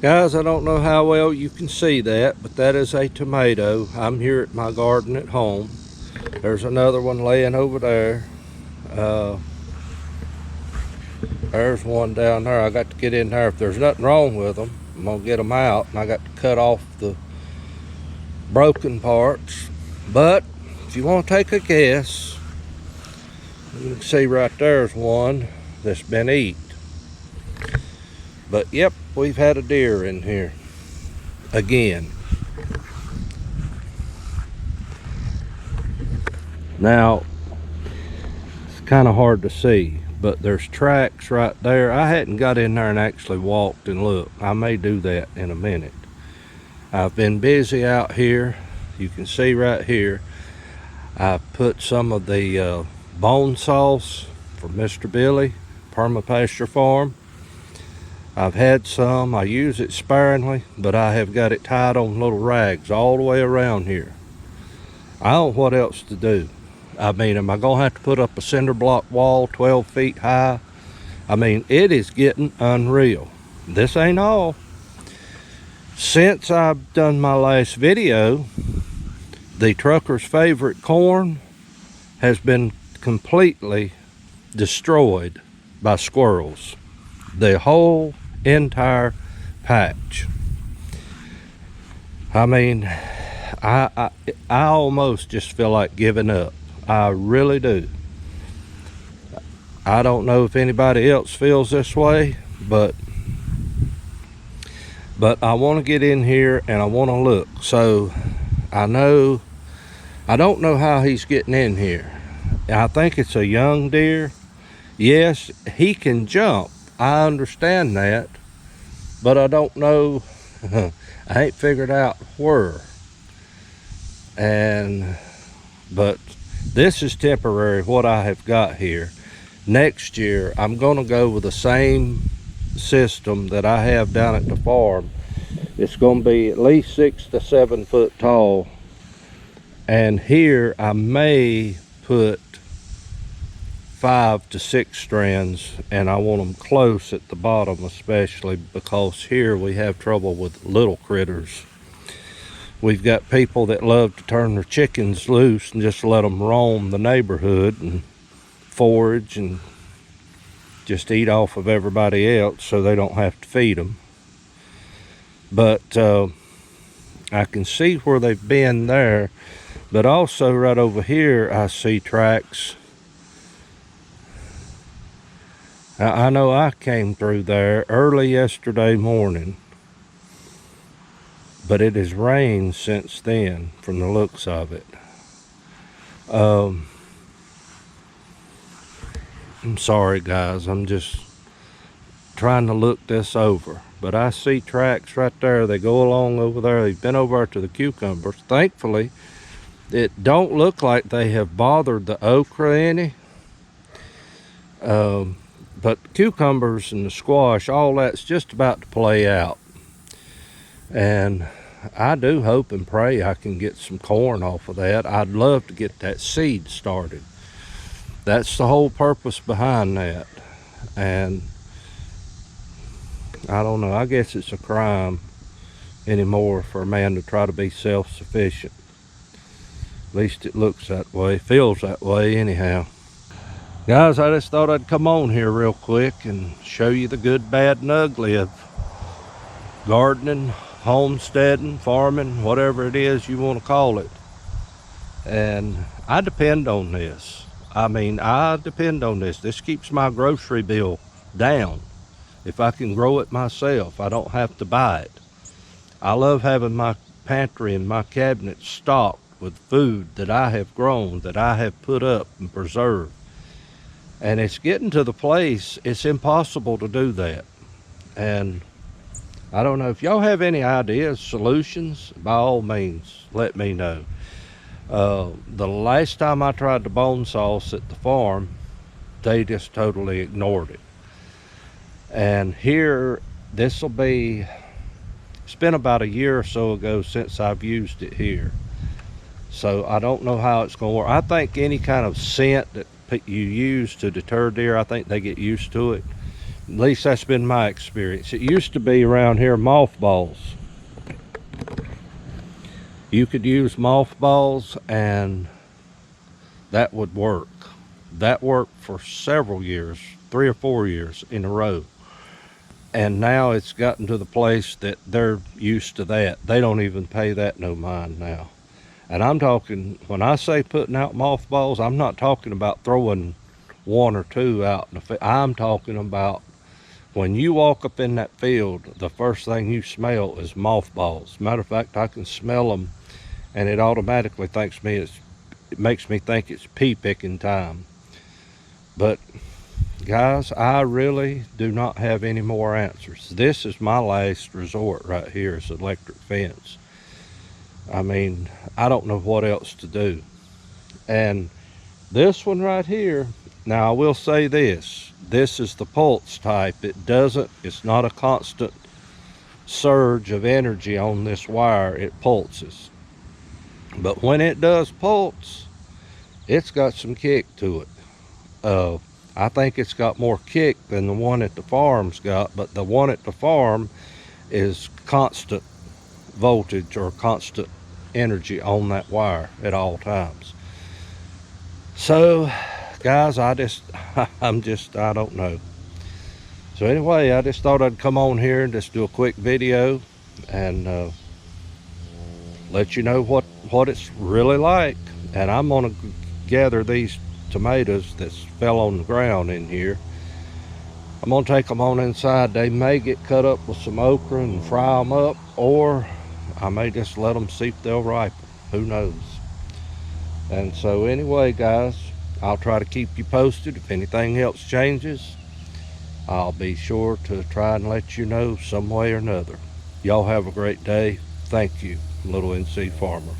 Guys, I don't know how well you can see that, but that is a tomato. I'm here at my garden at home. There's another one laying over there. There's one down there. I got to get in there. If there's nothing wrong with them, I'm gonna get them out, and I got to cut off the broken parts. But if you want to take a guess, you can see right there's one that's been eaten. But yep, we've had a deer in here again. Now, it's kind of hard to see, but there's tracks right there. I hadn't got in there and actually walked and looked. I may do that in a minute. I've been busy out here. You can see right here, I put some of the bone sauce from Mr. Billy, Permapasture Farm. I've had some. I use it sparingly, but I have got it tied on little rags all the way around here. I don't know what else to do. I mean, am I gonna have to put up a cinder block wall 12 feet high? I mean, it is getting unreal. This ain't all. Since I've done my last video, the trucker's favorite corn has been completely destroyed by squirrels. The whole entire patch. I mean, I almost just feel like giving up. I really do. I don't know if anybody else feels this way, but I want to get in here and I want to look. So I don't know how he's getting in here. I think it's a young deer. Yes, he can jump. I understand that, but I don't know. I ain't figured out where. But this is temporary, what I have got here. Next year, I'm gonna go with the same system that I have down at the farm. It's gonna be at least 6 to 7 foot tall. And here I may put 5 to 6 strands, and I want them close at the bottom, especially because here we have trouble with little critters. We've got people that love to turn their chickens loose and just let them roam the neighborhood and forage and just eat off of everybody else so they don't have to feed them. But I can see where they've been there, but also right over here I see tracks. I know I came through there early yesterday morning, but it has rained since then from the looks of it. I'm sorry guys, I'm just trying to look this over, but I see tracks right there. They go along over there. They've been over to the cucumbers. Thankfully, it don't look like they have bothered the okra any. But the cucumbers and the squash, all that's just about to play out. And I do hope and pray I can get some corn off of that. I'd love to get that seed started. That's the whole purpose behind that. And I don't know, I guess it's a crime anymore for a man to try to be self-sufficient. At least it looks that way, feels that way anyhow. Guys, I just thought I'd come on here real quick and show you the good, bad, and ugly of gardening, homesteading, farming, whatever it is you want to call it. And I depend on this. I mean, I depend on this. This keeps my grocery bill down. If I can grow it myself, I don't have to buy it. I love having my pantry and my cabinet stocked with food that I have grown, that I have put up and preserved. And it's getting to the place, it's impossible to do that. And I don't know if y'all have any ideas, solutions, by all means, let me know. The last time I tried the bone sauce at the farm, they just totally ignored it. And here, it's been about a year or so ago since I've used it here. So I don't know how it's gonna work. I think any kind of scent that you use to deter deer, I think they get used to it. At least that's been my experience. It used to be around here mothballs. You could use mothballs and that would work. That worked for several years, 3 or 4 years in a row. And now it's gotten to the place that they're used to that. They don't even pay that no mind now. And I'm talking, when I say putting out mothballs, I'm not talking about throwing 1 or 2 out in the field. I'm talking about when you walk up in that field, the first thing you smell is mothballs. Matter of fact, I can smell them, and it automatically it makes me think it's pea picking time. But guys, I really do not have any more answers. This is my last resort right here, is electric fence. I mean, I don't know what else to do. And this one right here, now I will say this is the pulse type. It's not a constant surge of energy on this wire. It pulses. But when it does pulse, it's got some kick to it. I think it's got more kick than the one at the farm's got, but the one at the farm is constant voltage or constant energy on that wire at all times. So guys, I don't know. So anyway, I just thought I'd come on here and just do a quick video and let you know what it's really like. And I'm gonna gather these tomatoes that fell on the ground in here. I'm gonna take them on inside. They may get cut up with some okra and fry them up, or I may just let them see if they'll ripen. Who knows? And so anyway, guys, I'll try to keep you posted. If anything else changes, I'll be sure to try and let you know some way or another. Y'all have a great day. Thank you, Little NC Farmer.